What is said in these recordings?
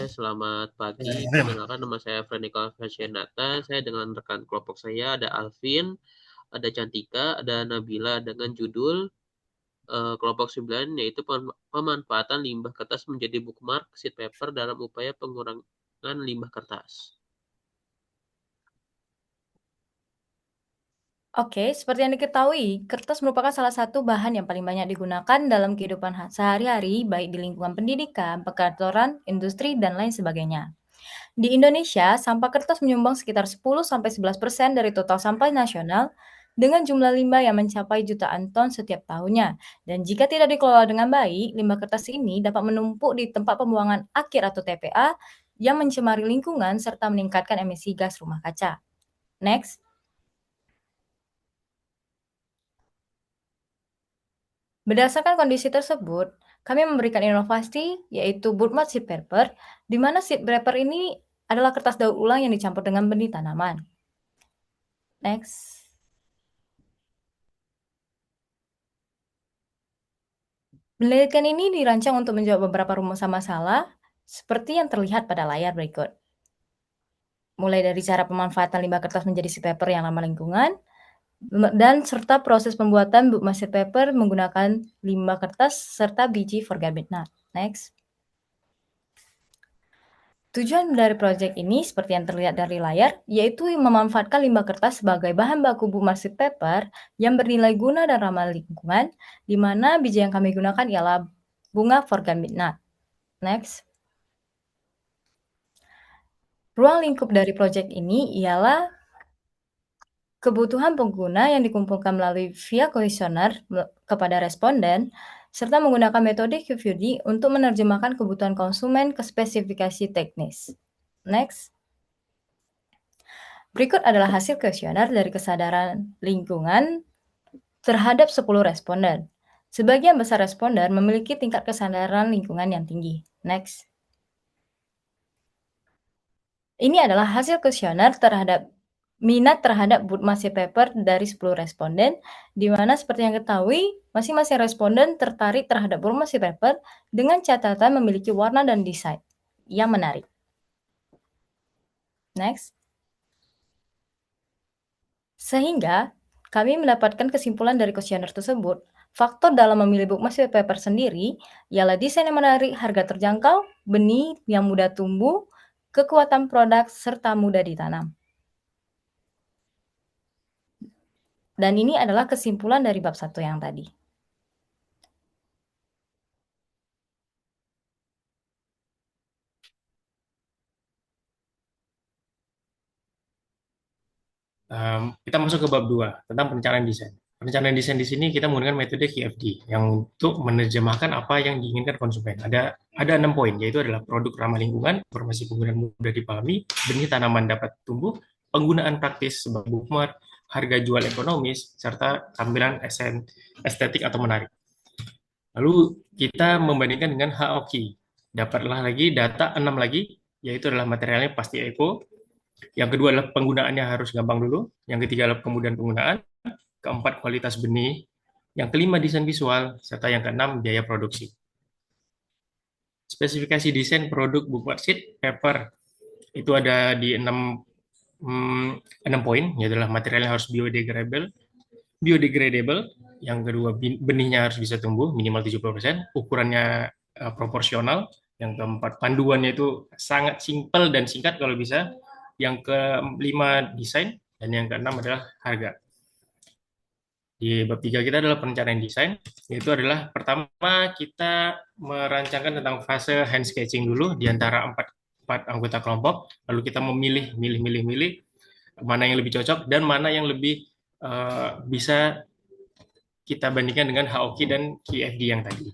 selamat pagi. Perkenalkan nama saya Franika Fasyanata. Saya dengan rekan kelompok saya ada Alvin, ada Cantika, ada Nabila dengan judul kelompok 9 yaitu pemanfaatan limbah kertas menjadi bookmark sheet paper dalam upaya pengurangan limbah kertas. Oke, seperti yang diketahui, kertas merupakan salah satu bahan yang paling banyak digunakan dalam kehidupan sehari-hari, baik di lingkungan pendidikan, perkantoran, industri, dan lain sebagainya. Di Indonesia, sampah kertas menyumbang sekitar 10-11% dari total sampah nasional dengan jumlah limbah yang mencapai jutaan ton setiap tahunnya. Dan jika tidak dikelola dengan baik, limbah kertas ini dapat menumpuk di tempat pembuangan akhir atau TPA yang mencemari lingkungan serta meningkatkan emisi gas rumah kaca. Next. Berdasarkan kondisi tersebut, kami memberikan inovasi yaitu Bootmat Sheet Paper, di mana sheet paper ini adalah kertas daur ulang yang dicampur dengan benih tanaman. Next. Penelitian ini dirancang untuk menjawab beberapa rumusan masalah, seperti yang terlihat pada layar berikut. Mulai dari cara pemanfaatan limbah kertas menjadi sheet paper yang ramah lingkungan, dan serta proses pembuatan Bootmat Sheet Paper menggunakan limbah kertas serta biji forget not. Next. Tujuan dari proyek ini, seperti yang terlihat dari layar, yaitu memanfaatkan limbah kertas sebagai bahan baku Bookmark Sheet Paper yang bernilai guna dan ramah lingkungan, di mana biji yang kami gunakan ialah bunga forget-me-not. Next. Ruang lingkup dari proyek ini ialah kebutuhan pengguna yang dikumpulkan melalui via kuesioner kepada responden, serta menggunakan metode QVD untuk menerjemahkan kebutuhan konsumen ke spesifikasi teknis. Next. Berikut adalah hasil kuesioner dari kesadaran lingkungan terhadap 10 responden. Sebagian besar responden memiliki tingkat kesadaran lingkungan yang tinggi. Next. Ini adalah hasil kuesioner terhadap minat terhadap Bootmat Sheet Paper dari 10 responden, di mana seperti yang ketahui, masing-masing responden tertarik terhadap Bootmat Sheet Paper dengan catatan memiliki warna dan desain yang menarik. Next. Sehingga, kami mendapatkan kesimpulan dari kuesioner tersebut, faktor dalam memilih Bookmark Sheet Paper sendiri ialah desain yang menarik, harga terjangkau, benih yang mudah tumbuh, kekuatan produk, serta mudah ditanam. Dan ini adalah kesimpulan dari bab 1 yang tadi. Kita masuk ke bab 2 tentang perencanaan desain. Perencanaan desain di sini kita menggunakan metode QFD yang untuk menerjemahkan apa yang diinginkan konsumen. Ada 6 poin, yaitu adalah produk ramah lingkungan, informasi penggunaan mudah dipahami, benih tanaman dapat tumbuh, penggunaan praktis sebagai bookmark, harga jual ekonomis, serta tampilan estetik atau menarik. Lalu kita membandingkan dengan HOQ. Dapatlah lagi data 6 lagi, yaitu adalah materialnya pasti eco. Yang kedua adalah penggunaannya harus gampang dulu. Yang ketiga adalah kemudahan penggunaan. Keempat, kualitas benih. Yang kelima, desain visual. Serta yang keenam, biaya produksi. Spesifikasi desain produk bookmark sheet paper itu ada di 6 poin, yaitu adalah materialnya harus biodegradable. Yang kedua, benihnya harus bisa tumbuh minimal 70%, ukurannya proporsional. Yang keempat, panduannya itu sangat simpel dan singkat kalau bisa. Yang kelima, desain. Dan yang keenam adalah harga. Di bab 3 kita adalah perencanaan desain, yaitu adalah pertama kita merancangkan tentang fase hand sketching dulu di antara empat anggota kelompok, lalu kita memilih mana yang lebih cocok dan mana yang lebih bisa kita bandingkan dengan HOQ dan QFD yang tadi.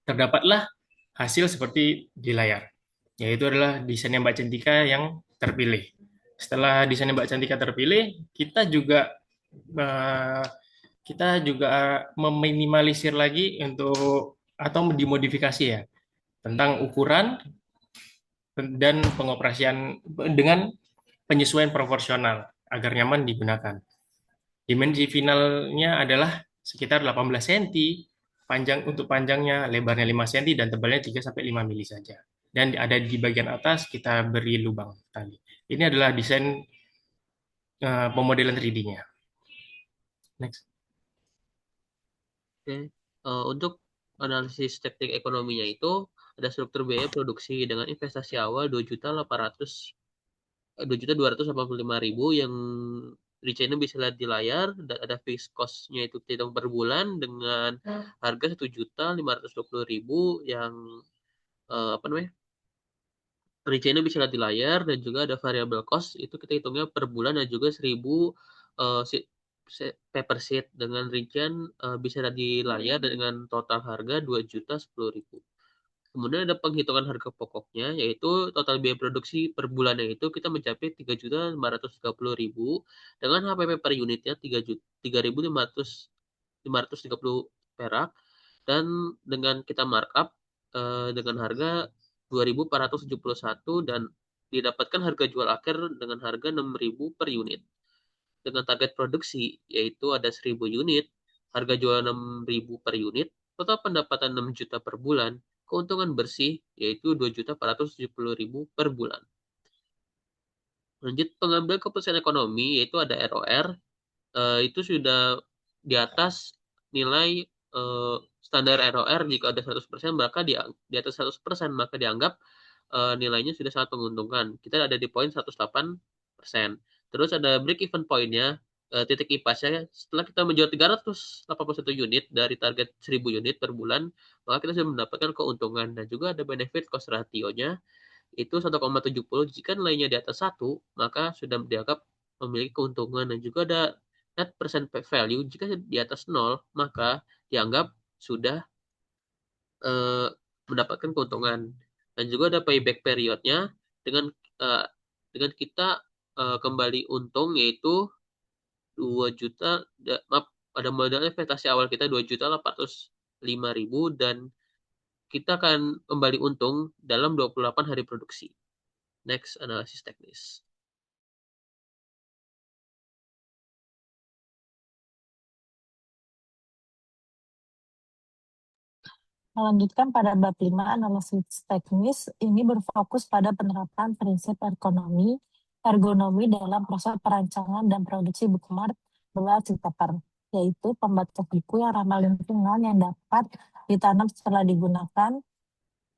Terdapatlah hasil seperti di layar, yaitu adalah desainnya Mbak Cantika yang terpilih. Setelah desain Mbak Cantika terpilih, kita juga meminimalisir lagi untuk atau dimodifikasi ya tentang ukuran dan pengoperasian dengan penyesuaian proporsional agar nyaman digunakan. Dimensi finalnya adalah sekitar 18 cm, panjangnya, lebarnya 5 cm dan tebalnya 3 sampai 5 mili saja. dan ada di bagian atas kita beri lubang tali. Ini adalah desain pemodelan 3D-nya. Next. Oke. Untuk analisis teknik ekonominya itu ada struktur biaya produksi dengan investasi awal 2.285.000 yang rinciannya bisa lihat di layar, dan ada fixed cost-nya itu dihitung per bulan dengan harga 1.520.000 yang apa namanya, rinciannya bisa lihat di layar, dan juga ada variable cost itu kita hitungnya per bulan, dan juga 1.000 paper sheet dengan rincian bisa lihat di layar dengan total harga 2.010.000. Kemudian ada penghitungan harga pokoknya, yaitu total biaya produksi per bulannya itu kita mencapai 3.530.000 dengan HPP per unitnya 3.530 perak, dan dengan kita markup dengan harga 2.471, dan didapatkan harga jual akhir dengan harga 6.000 per unit. Dengan target produksi yaitu ada 1.000 unit, harga jual 6.000 per unit, total pendapatan 6 juta per bulan, keuntungan bersih yaitu 2.470.000 per bulan. Lanjut pengambil keputusan ekonomi yaitu ada ROR, itu sudah di atas nilai standar ROR. Jika ada 100% maka di atas 100% maka dianggap nilainya sudah sangat menguntungkan. Kita ada di poin 108%. Terus ada break even point-nya, titik ipasnya setelah kita menjual 381 unit dari target 1.000 unit per bulan, maka kita sudah mendapatkan keuntungan. Dan juga ada benefit cost ratio-nya itu 1,70. Jika nilainya di atas 1, maka sudah dianggap memiliki keuntungan. Dan juga ada net present value, jika di atas 0, maka dianggap sudah mendapatkan keuntungan. Dan juga ada payback periodnya dengan dengan kita kembali untung yaitu 2 juta, maaf, ada modal investasi awal kita 2.805.000 dan kita akan kembali untung dalam 28 hari produksi. Next, analisis teknis. Melanjutkan pada bab 5, analisis teknis ini berfokus pada penerapan prinsip ergonomi dalam proses perancangan dan produksi buku mart berbasis paper, yaitu pembatas buku yang ramah lingkungan yang dapat ditanam setelah digunakan.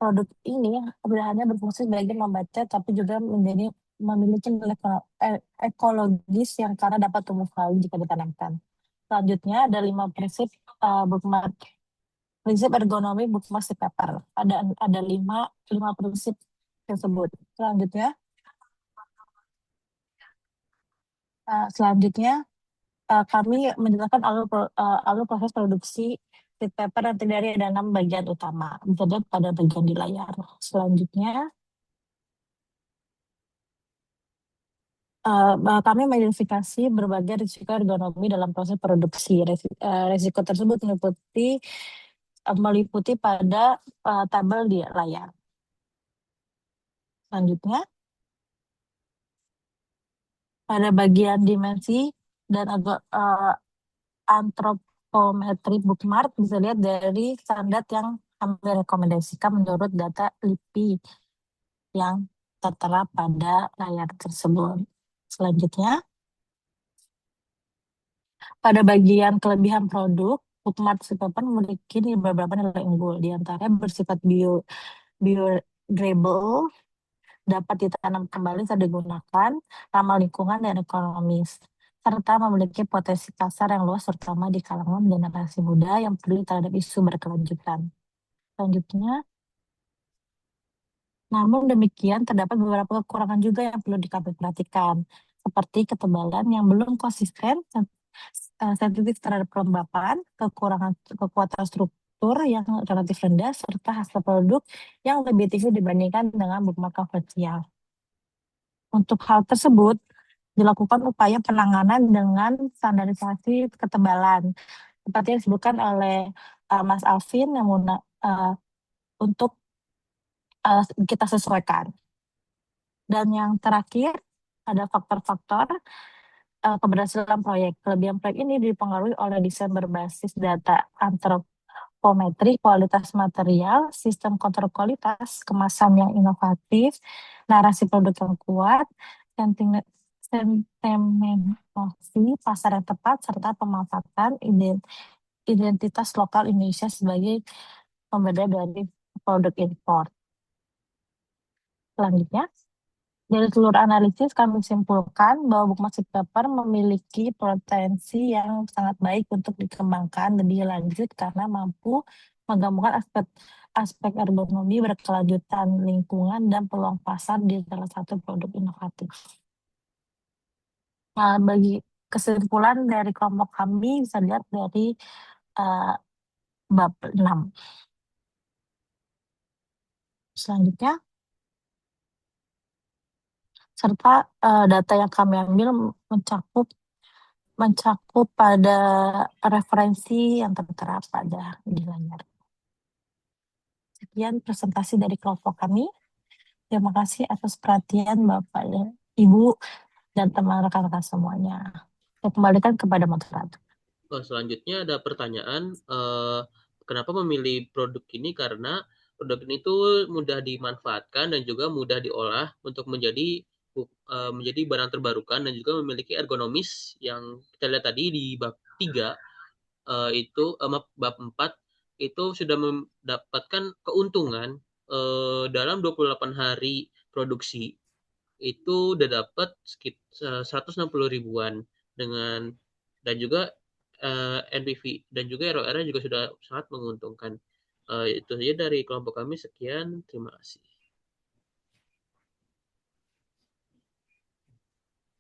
Produk ini tidak hanya berfungsi sebagai membaca, tapi juga memiliki nilai ekologis yang karena dapat tumbuh kembali jika ditanamkan. Selanjutnya ada 5 prinsip bookmark. Prinsip ergonomi bookmark si paper. Ada 5 prinsip tersebut. Selanjutnya kami menjelaskan alur proses produksi sheet paper yang terdiri dari ada 6 bagian utama. Bisa dilihat pada bagian di layar. Selanjutnya kami mengidentifikasi berbagai risiko ergonomi dalam proses produksi. Risiko tersebut meliputi pada tabel di layar. Selanjutnya, pada bagian dimensi dan antropometri bookmark bisa lihat dari standar yang kami rekomendasikan menurut data LIPI yang tertera pada layar tersebut. Selanjutnya, pada bagian kelebihan produk, bookmark sheet paper memiliki beberapa nilai unggul, di antaranya bersifat biodegradable, dapat ditanam kembali saat digunakan, ramah lingkungan dan ekonomis, serta memiliki potensi pasar yang luas terutama di kalangan generasi muda yang peduli terhadap isu berkelanjutan. Selanjutnya, namun demikian terdapat beberapa kekurangan juga yang perlu kami perhatikan, seperti ketebalan yang belum konsisten, sensitif terhadap kelembapan, kekuatan struktur yang relatif rendah, serta hasil produk yang lebih tinggi dibandingkan dengan bookmark konvensional. Untuk hal tersebut, dilakukan upaya penanganan dengan standarisasi ketebalan, seperti yang disebutkan oleh Mas Alvin, yang untuk kita sesuaikan. Dan yang terakhir, ada faktor-faktor keberhasilan proyek. Kelebihan proyek ini dipengaruhi oleh desain berbasis data Topometri kualitas material, sistem kontrol kualitas, kemasan yang inovatif, narasi produk yang kuat, sentimentasi pasar yang tepat, serta pemanfaatan identitas lokal Indonesia sebagai pembeda dari produk impor. Selanjutnya, dari seluruh analisis kami simpulkan bahwa Bookmap Paper memiliki potensi yang sangat baik untuk dikembangkan lebih lanjut karena mampu menggabungkan aspek ergonomi, berkelanjutan lingkungan, dan peluang pasar di salah satu produk inovatif. Nah, bagi kesimpulan dari kelompok kami bisa dilihat dari bab 6. Selanjutnya, serta data yang kami ambil mencakup pada referensi yang tertera pada di layar. Sekian presentasi dari kelompok kami. Terima kasih atas perhatian Bapak dan Ibu dan teman rekan-rekan semuanya. Saya kembalikan kepada moderator. Selanjutnya ada pertanyaan, kenapa memilih produk ini? Karena produk ini tuh mudah dimanfaatkan dan juga mudah diolah untuk menjadi barang terbarukan dan juga memiliki ergonomis yang kita lihat tadi di bab 3 bab 4 itu sudah mendapatkan keuntungan dalam 28 hari produksi itu udah dapat sekitar 160 ribuan dengan dan juga NPV dan juga ROR-nya juga sudah sangat menguntungkan. Itu saja dari kelompok kami. Sekian, terima kasih.